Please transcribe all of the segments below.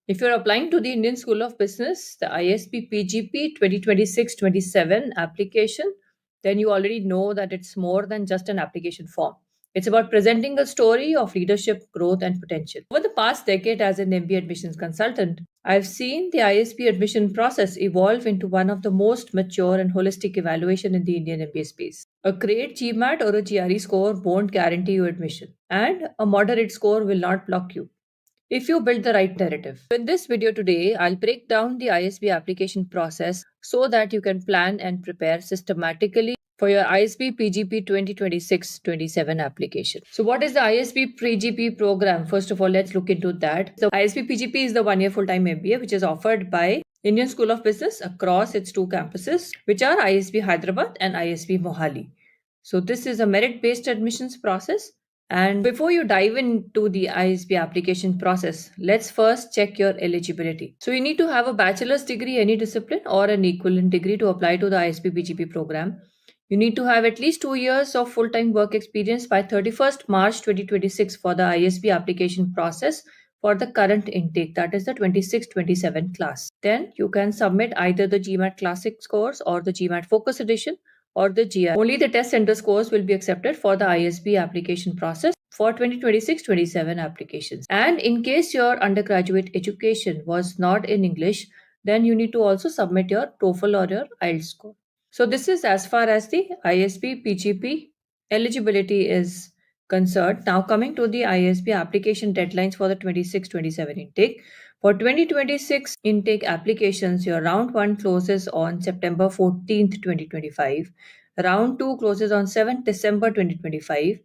If you're applying to the Indian School of Business, the ISB PGP 2026-27 application, then you already know that it's more than just an application form. It's about presenting a story of leadership, growth, and potential. Over the past decade as an MBA admissions consultant, I've seen the ISB admission process evolve into one of the most mature and holistic evaluation in the Indian MBA space. A great GMAT or a GRE score won't guarantee you admission, and a moderate score will not block you if you build the right narrative. In this video today, I'll break down the ISB application process so that you can plan and prepare systematically for your ISB PGP 2026-27 application. So what is the ISB PGP program? First of all, let's look into that. So ISB PGP is the one-year full-time MBA which is offered by Indian School of Business across its two campuses, which are ISB Hyderabad and ISB Mohali. So this is a merit-based admissions process. And before you dive into the ISB application process, let's first check your eligibility. So you need to have a bachelor's degree, any discipline, or an equivalent degree to apply to the ISB PGP program. You need to have at least 2 years of full-time work experience by 31st March 2026 for the ISB application process for the current intake, that is the 26-27 class. Then you can submit either the GMAT Classic scores or the GMAT Focus edition or the GR. Only the test center scores will be accepted for the ISB application process for 2026-27 applications. And in case your undergraduate education was not in English, then you need to also submit your TOEFL or your IELTS score. So this is as far as the ISB PGP eligibility is concerned. Now coming to the ISB application deadlines for the 26-27 intake. For 2026 intake applications, your round 1 closes on September 14th, 2025. Round 2 closes on 7th December 2025.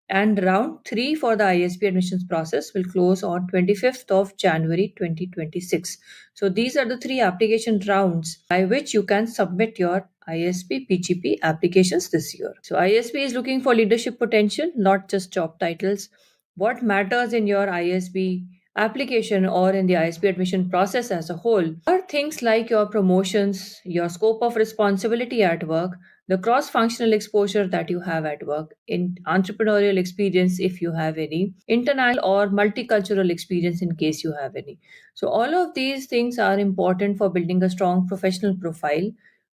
And round 3 for the ISB admissions process will close on 25th of January 2026. So these are the 3 application rounds by which you can submit your ISB PGP applications this year. So ISB is looking for leadership potential, not just job titles. What matters in your ISB application or in the ISB admission process as a whole are things like your promotions, your scope of responsibility at work, the cross-functional exposure that you have at work, in entrepreneurial experience if you have any, international or multicultural experience in case you have any. So all of these things are important for building a strong professional profile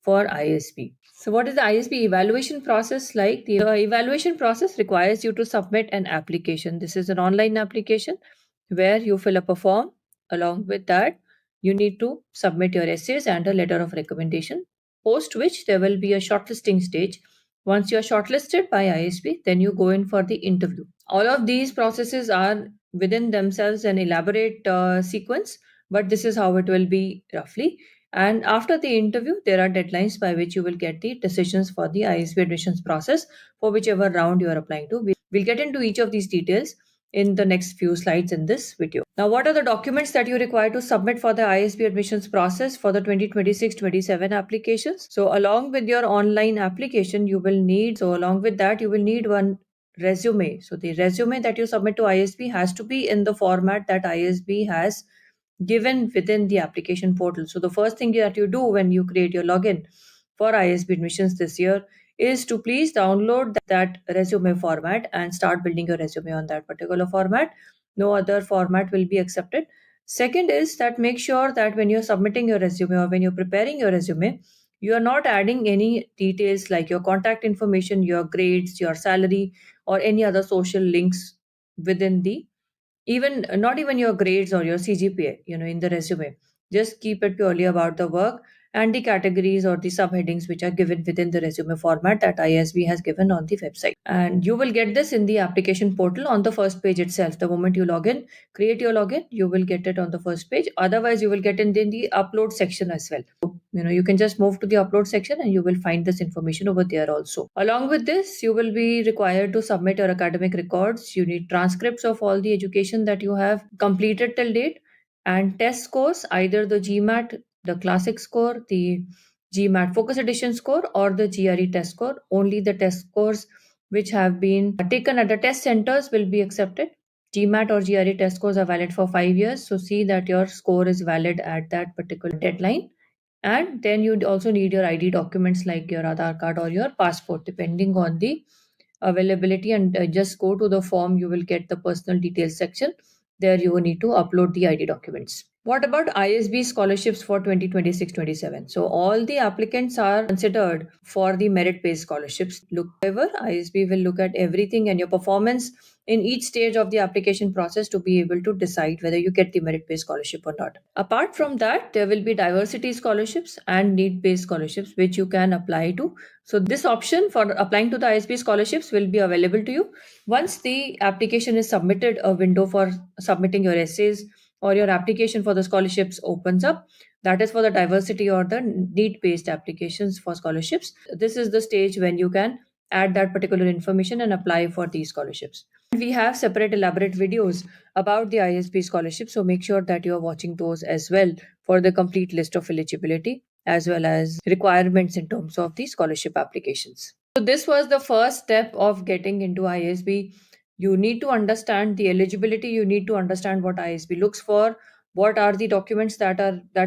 for ISB. So what is the ISB evaluation process like? The evaluation process requires you to submit an application. This is an online application where you fill up a form. Along with that, you need to submit your essays and a letter of recommendation, post which there will be a shortlisting stage. Once you are shortlisted by ISB, then you go in for the interview. All of these processes are within themselves an elaborate sequence, but this is how it will be roughly. And after the interview, there are deadlines by which you will get the decisions for the ISB admissions process for whichever round you are applying to. We'll get into each of these details in the next few slides in this video. Now, what are the documents that you require to submit for the ISB admissions process for the 2026-27 applications? So along with your online application, you will need one resume. So the resume that you submit to ISB has to be in the format that ISB has given within the application portal. So the first thing that you do when you create your login for ISB admissions this year is to please download that resume format and start building your resume on that particular format. No other format will be accepted. Second is that make sure that when you're submitting your resume or when you're preparing your resume, you are not adding any details like your contact information, your grades, your salary, or any other social links within the even not even your grades or your CGPA, in the resume. Just keep it purely about the work and the categories or the subheadings which are given within the resume format that ISB has given on the website. And you will get this in the application portal on the first page itself. The moment you log in, create your login, you will get it on the first page. Otherwise, you will get it in the upload section as well. You can just move to the upload section and you will find this information over there also. Along with this, you will be required to submit your academic records. You need transcripts of all the education that you have completed till date and test scores, either the GMAT, the classic score, the GMAT Focus edition score, or the GRE test score. Only the test scores which have been taken at the test centers will be accepted. GMAT or GRE test scores are valid for 5 years. So see that your score is valid at that particular deadline. And then you also need your ID documents like your Aadhaar card or your passport, depending on the availability. And just go to the form, you will get the personal details section. There you will need to upload the ID documents. What about ISB scholarships for 2026-27? So all the applicants are considered for the merit-based scholarships. However, ISB will look at everything and your performance in each stage of the application process to be able to decide whether you get the merit-based scholarship or not. Apart from that, there will be diversity scholarships and need-based scholarships which you can apply to. So this option for applying to the ISB scholarships will be available to you once the application is submitted. A window for submitting your essays or your application for the scholarships opens up. That is for the diversity or the need based applications for scholarships. This is the stage when you can add that particular information and apply for these scholarships. We have separate elaborate videos about the ISB scholarship, so make sure that you are watching those as well for the complete list of eligibility as well as requirements in terms of the scholarship applications. So this was the first step of getting into ISB. You need to understand the eligibility, you need to understand what ISB looks for, what are the documents that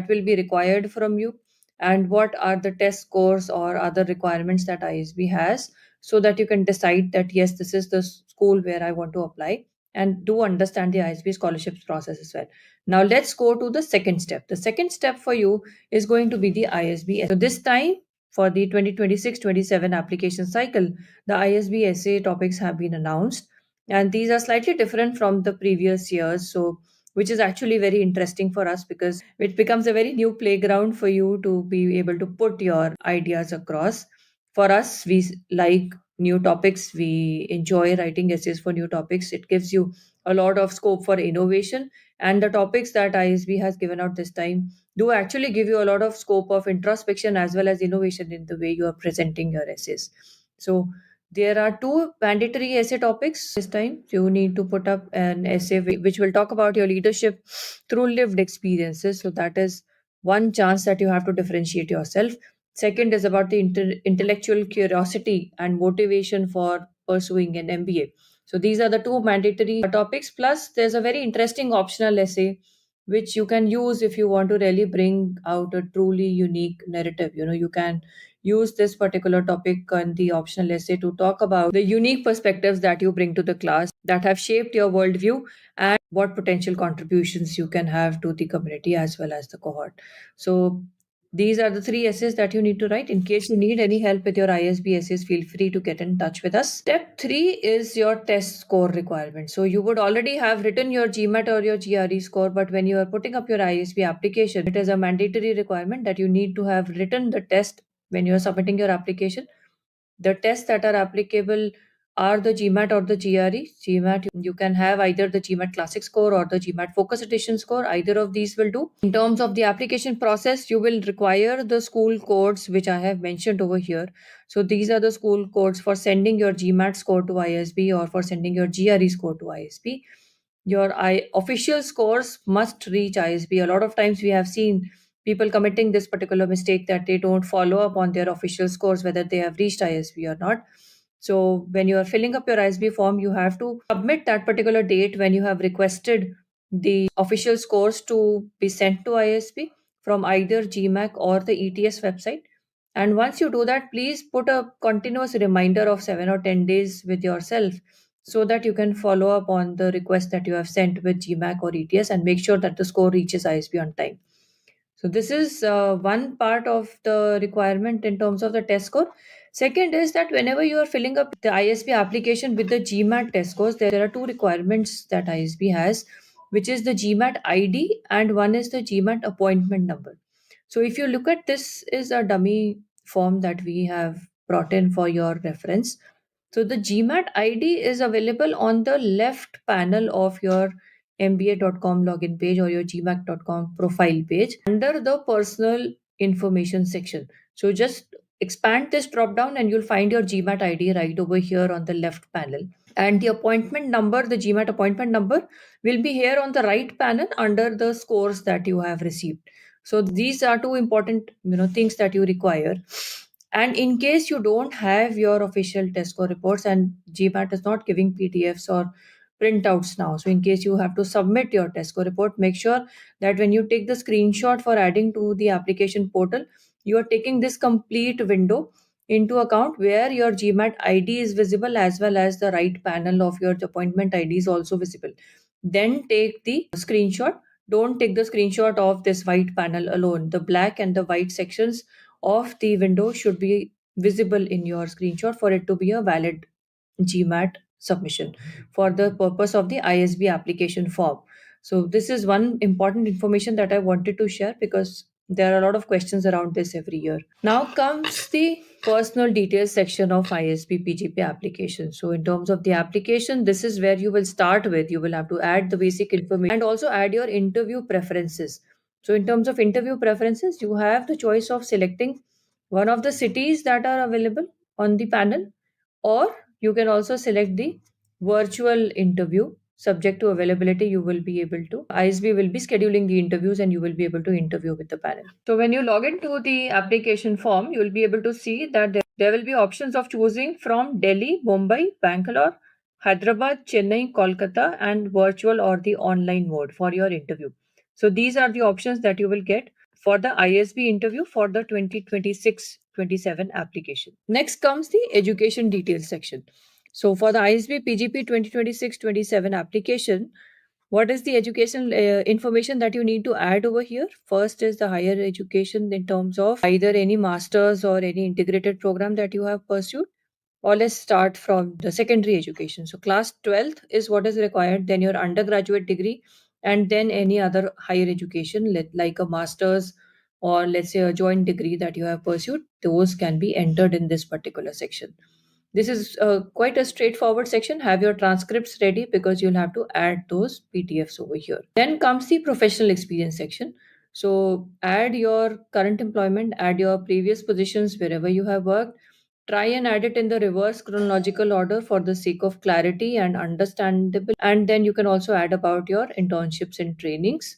will be required from you, and what are the test scores or other requirements that ISB has, so that you can decide that yes, this is the school where I want to apply, and do understand the ISB scholarships process as well. Now let's go to the second step. The second step for you is going to be the ISB. So this time for the 2026-27 application cycle, the ISB essay topics have been announced, and these are slightly different from the previous years, so which is actually very interesting for us because it becomes a very new playground for you to be able to put your ideas across. For us, we like new topics, we enjoy writing essays for new topics. It gives you a lot of scope for innovation, and the topics that ISB has given out this time do actually give you a lot of scope of introspection as well as innovation in the way you are presenting your essays. So there are two mandatory essay topics this time. You need to put up an essay which will talk about your leadership through lived experiences. So that is one chance that you have to differentiate yourself. Second is about the intellectual curiosity and motivation for pursuing an MBA. So these are the two mandatory topics. Plus, there's a very interesting optional essay which you can use if you want to really bring out a truly unique narrative. You can use this particular topic and the optional essay to talk about the unique perspectives that you bring to the class that have shaped your worldview and what potential contributions you can have to the community as well as the cohort. So these are the three essays that you need to write. In case you need any help with your ISB essays, feel free to get in touch with us. Step 3 is your test score requirement. So you would already have written your GMAT or your GRE score, but when you are putting up your ISB application, it is a mandatory requirement that you need to have written the test when you are submitting your application. The tests that are applicable are the GMAT or the GRE. GMAT, you can have either the GMAT Classic score or the GMAT Focus Edition score. Either of these will do. In terms of the application process, you will require the school codes which I have mentioned over here. So these are the school codes for sending your GMAT score to ISB or for sending your GRE score to ISB. Your official scores must reach ISB. A lot of times we have seen people committing this particular mistake that they don't follow up on their official scores whether they have reached ISB or not. So when you are filling up your ISB form, you have to submit that particular date when you have requested the official scores to be sent to ISB from either GMAC or the ETS website. And once you do that, please put a continuous reminder of 7 or 10 days with yourself so that you can follow up on the request that you have sent with GMAC or ETS and make sure that the score reaches ISB on time. So this is one part of the requirement in terms of the test score. Second is that whenever you are filling up the ISB application with the GMAT test scores, there are two requirements that ISB has, which is the GMAT ID and one is the GMAT appointment number. So if you look at this is a dummy form that we have brought in for your reference. So the GMAT ID is available on the left panel of your mba.com login page or your gmac.com profile page under the personal information section. So just expand this drop down and you'll find your GMAT ID right over here on the left panel. And the appointment number, the GMAT appointment number, will be here on the right panel under the scores that you have received. So these are two important things that you require. And in case you don't have your official test score reports and GMAT is not giving PDFs or printouts now, so in case you have to submit your test score report, make sure that when you take the screenshot for adding to the application portal, you are taking this complete window into account where your GMAT ID is visible as well as the right panel of your appointment ID is also visible. Then take the screenshot don't take the screenshot of this white panel alone. The black and the white sections of the window should be visible in your screenshot for it to be a valid GMAT submission for the purpose of the ISB application form. So this is one important information that I wanted to share because there are a lot of questions around this every year. Now comes the personal details section of ISB PGP application. So in terms of the application, this is where you will start with. You will have to add the basic information and also add your interview preferences. So in terms of interview preferences, you have the choice of selecting one of the cities that are available on the panel, or you can also select the virtual interview. Subject to availability, you will be able to, ISB will be scheduling the interviews and you will be able to interview with the panel. So when you log into the application form, you will be able to see that there will be options of choosing from Delhi, Mumbai, Bangalore, Hyderabad, Chennai, Kolkata, and virtual or the online mode for your interview. So these are the options that you will get for the ISB interview for the 2026-27 application. Next comes the education details section. So for the ISB PGP 2026-27 application, what is the education information that you need to add over here? First is the higher education in terms of either any masters or any integrated program that you have pursued. Or let's start from the secondary education. So class 12th is what is required, then your undergraduate degree, and then any other higher education like a master's or let's say a joint degree that you have pursued, those can be entered in this particular section. This is quite a straightforward section. Have your transcripts ready because you'll have to add those PDFs over here. Then comes the professional experience section. So add your current employment, add your previous positions wherever you have worked. Try and add it in the reverse chronological order for the sake of clarity and understandable. And then you can also add about your internships and trainings,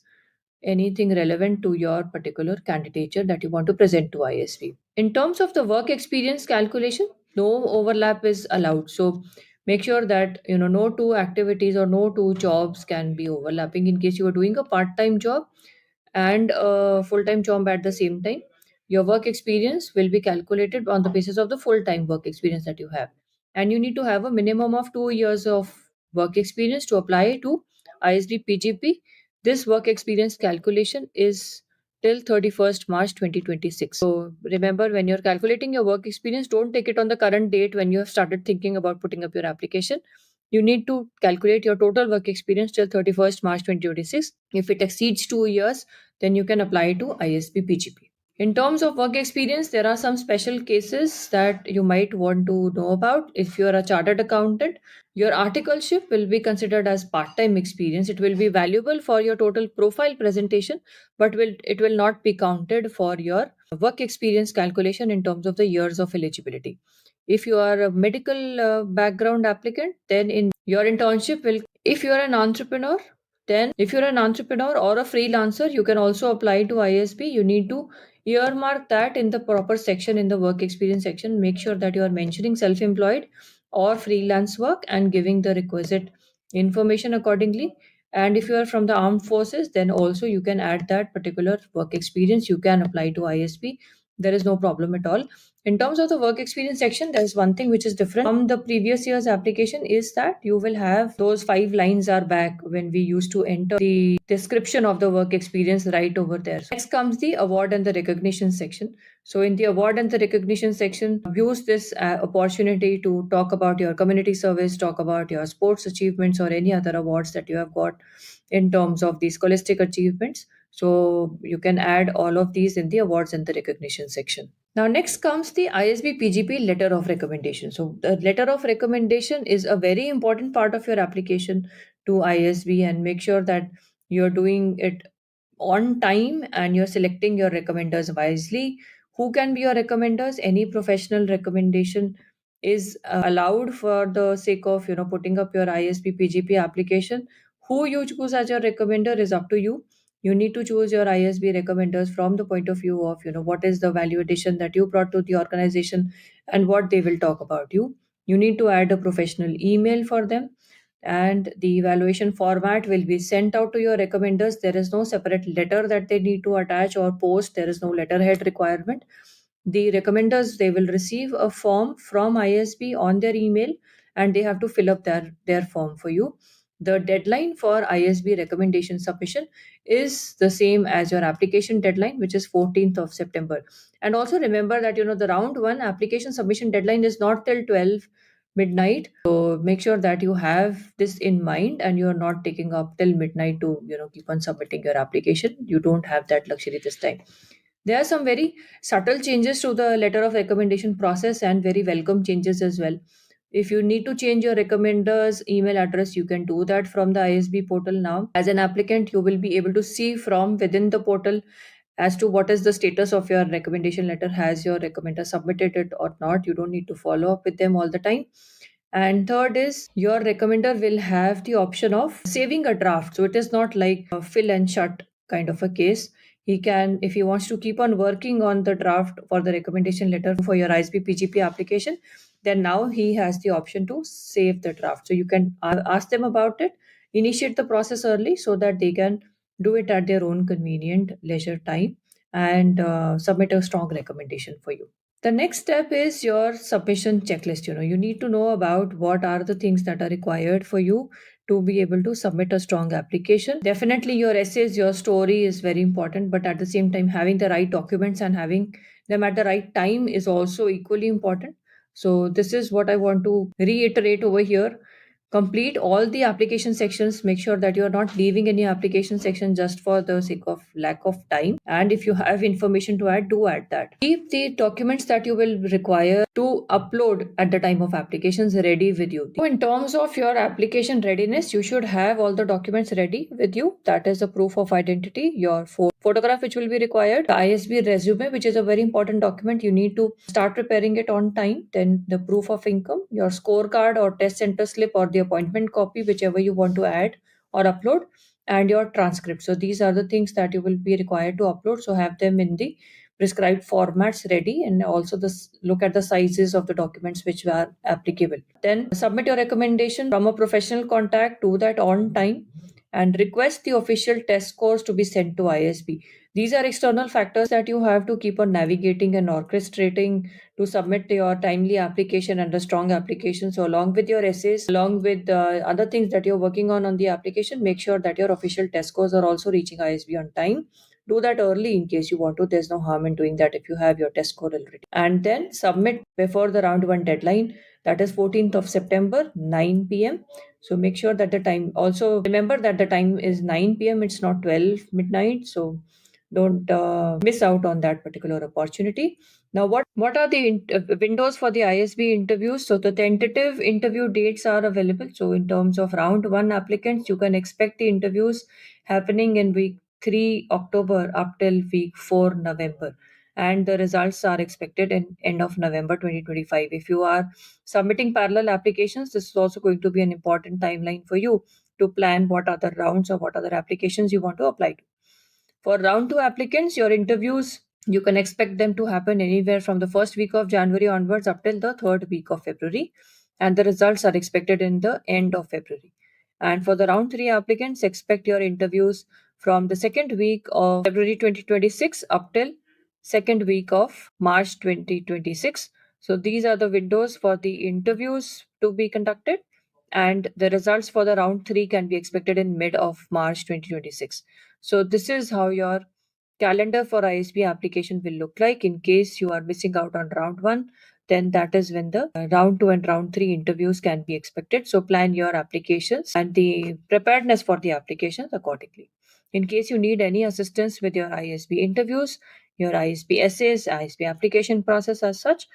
anything relevant to your particular candidature that you want to present to ISV. In terms of the work experience calculation, no overlap is allowed. So make sure that no two activities or no two jobs can be overlapping. In case you are doing a part-time job and a full-time job at the same time, your work experience will be calculated on the basis of the full-time work experience that you have. And you need to have a minimum of 2 years of work experience to apply to ISB PGP. This work experience calculation is till 31st March 2026. So remember, when you're calculating your work experience, don't take it on the current date when you have started thinking about putting up your application. You need to calculate your total work experience till 31st March 2026. If it exceeds 2 years, then you can apply to ISB PGP. In terms of work experience, there are some special cases that you might want to know about. If you are a chartered accountant, your articleship will be considered as part-time experience. It will be valuable for your total profile presentation, but it will not be counted for your work experience calculation in terms of the years of eligibility. If you are a medical background applicant, then in your internship will, if you are an entrepreneur, then if you're an entrepreneur or a freelancer, you can also apply to ISB. You need to earmark that in the proper section in the work experience section. Make sure that you are mentioning self-employed or freelance work and giving the requisite information accordingly. And if you are from the armed forces, then also you can add that particular work experience. You can apply to ISB. There is no problem at all. In terms of the work experience section, there's one thing which is different from the previous year's application is that you will have those 5 lines are back when we used to enter the description of the work experience right over there. So next comes the award and the recognition section. So in the award and the recognition section, use this opportunity to talk about your community service, talk about your sports achievements or any other awards that you have got in terms of these scholastic achievements. So you can add all of these in the awards and the recognition section. Now, next comes the ISB PGP letter of recommendation. So, the letter of recommendation is a very important part of your application to ISB, and make sure that you're doing it on time and you're selecting your recommenders wisely. Who can be your recommenders? Any professional recommendation is allowed for the sake of putting up your ISB PGP application. Who you choose as your recommender is up to you. You need to choose your ISB recommenders from the point of view of what is the value addition that you brought to the organization and what they will talk about you. You need to add a professional email for them, and the evaluation format will be sent out to your recommenders. There is no separate letter that they need to attach or post. There is no letterhead requirement. The recommenders, they will receive a form from ISB on their email, and they have to fill up their form for you. The deadline for ISB recommendation submission is the same as your application deadline, which is 14th of September. And also remember that the round 1 application submission deadline is not till 12 midnight. So make sure that you have this in mind and you are not taking up till midnight to keep on submitting your application. You don't have that luxury this time. There are some very subtle changes to the letter of recommendation process and very welcome changes as well. If you need to change your recommender's email address, you can do that from the ISB portal now. As an applicant, you will be able to see from within the portal as to what is the status of your recommendation letter. Has your recommender submitted it or not? You don't need to follow up with them all the time. And third is your recommender will have the option of saving a draft. So it is not like a fill and shut kind of a case. He can, if he wants to keep on working on the draft for the recommendation letter for your ISB PGP application, then now he has the option to save the draft. So you can ask them about it, initiate the process early so that they can do it at their own convenient leisure time and submit a strong recommendation for you. The next step is your submission checklist. You need to know about what are the things that are required for you to be able to submit a strong application. Definitely your essays, your story is very important, but at the same time, having the right documents and having them at the right time is also equally important. So this is what I want to reiterate over here. Complete all the application sections. Make sure that you're not leaving any application section just for the sake of lack of time. And if you have information to add, do add that. Keep the documents that you will require to upload at the time of applications ready with you. So in terms of your application readiness, you should have all the documents ready with you. That is the proof of identity, your photograph which will be required, the ISB resume, which is a very important document. You need to start preparing it on time. Then the proof of income, your scorecard or test center slip or the appointment copy, whichever you want to add or upload, and your transcript. So these are the things that you will be required to upload. So have them in the prescribed formats ready, and also look at the sizes of the documents which are applicable. Then submit your recommendation from a professional contact. Do that on time and request the official test scores to be sent to ISB. These are external factors that you have to keep on navigating and orchestrating to submit your timely application and a strong application. So along with your essays, along with other things that you're working on the application, make sure that your official test scores are also reaching ISB on time. Do that early in case you want to. There's no harm in doing that if you have your test score already. And then submit before the round 1 deadline, that is 14th of September, 9 p.m. So make sure that the time, also remember that the time is 9 p.m. It's not 12 midnight. So don't miss out on that particular opportunity. Now, what are the windows for the ISB interviews? So the tentative interview dates are available. So in terms of round 1 applicants, you can expect the interviews happening in week 3 October up till week 4 November. And the results are expected in end of November 2025. If you are submitting parallel applications, this is also going to be an important timeline for you to plan what other rounds or what other applications you want to apply to. For round 2 applicants, your interviews, you can expect them to happen anywhere from the first week of January onwards up till the third week of February. And the results are expected in the end of February. And for the round 3 applicants, expect your interviews from the second week of February 2026 up till second week of March 2026. So these are the windows for the interviews to be conducted, and the results for the round 3 can be expected in mid of March 2026. So this is how your calendar for ISB application will look like. In case you are missing out on round 1, then that is when the round 2 and round 3 interviews can be expected. So plan your applications and the preparedness for the applications accordingly. In case you need any assistance with your ISB interviews, your ISB essays, ISB application process as such,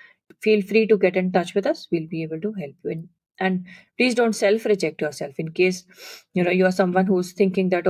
feel free to get in touch with us. We'll be able to help you. And please don't self-reject yourself. In case you are someone who's thinking that,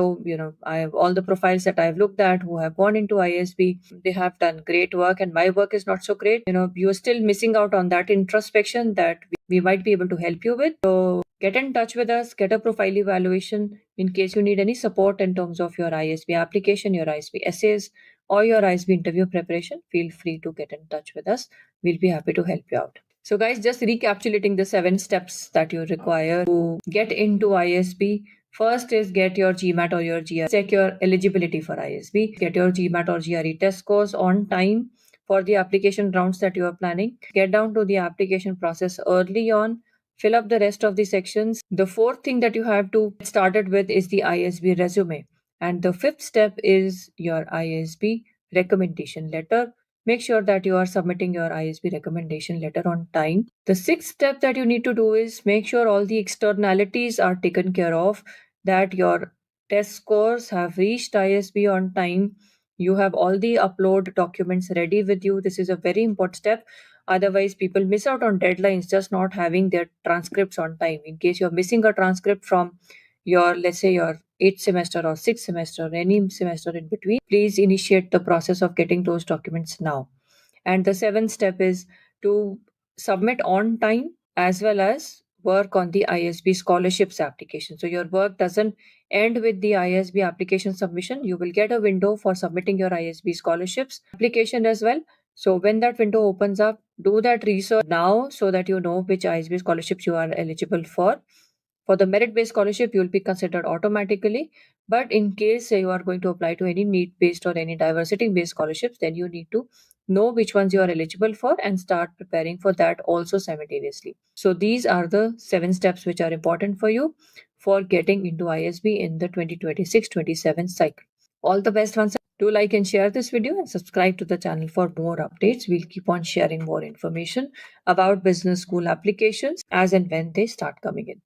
I have all the profiles that I've looked at who have gone into ISB, they have done great work and my work is not so great. You're still missing out on that introspection that we might be able to help you with. So get in touch with us, get a profile evaluation. In case you need any support in terms of your ISB application, your ISB essays, or your ISB interview preparation, feel free to get in touch with us. We'll be happy to help you out. So guys, just recapitulating the 7 steps that you require to get into ISB. First is get your GMAT or your GRE. Check your eligibility for ISB. Get your GMAT or GRE test scores on time for the application rounds that you are planning. Get down to the application process early on. fill up the rest of the sections. The fourth thing that you have to get started with is the ISB resume. And the fifth step is your ISB recommendation letter. Make sure that you are submitting your ISB recommendation letter on time. The sixth step that you need to do is make sure all the externalities are taken care of, that your test scores have reached ISB on time. You have all the upload documents ready with you. This is a very important step. Otherwise, people miss out on deadlines just not having their transcripts on time. In case you're missing a transcript from your, let's say, your 8th semester or 6th semester, or any semester in between, please initiate the process of getting those documents now. And the seventh step is to submit on time as well as work on the ISB scholarships application. So your work doesn't end with the ISB application submission. You will get a window for submitting your ISB scholarships application as well. So when that window opens up, do that research now so that you know which ISB scholarships you are eligible for. For the merit-based scholarship, you will be considered automatically. But in case you are going to apply to any need-based or any diversity-based scholarships, then you need to know which ones you are eligible for and start preparing for that also simultaneously. So these are the 7 steps which are important for you for getting into ISB in the 2026-27 cycle. All the best once. Do like and share this video and subscribe to the channel for more updates. We'll keep on sharing more information about business school applications as and when they start coming in.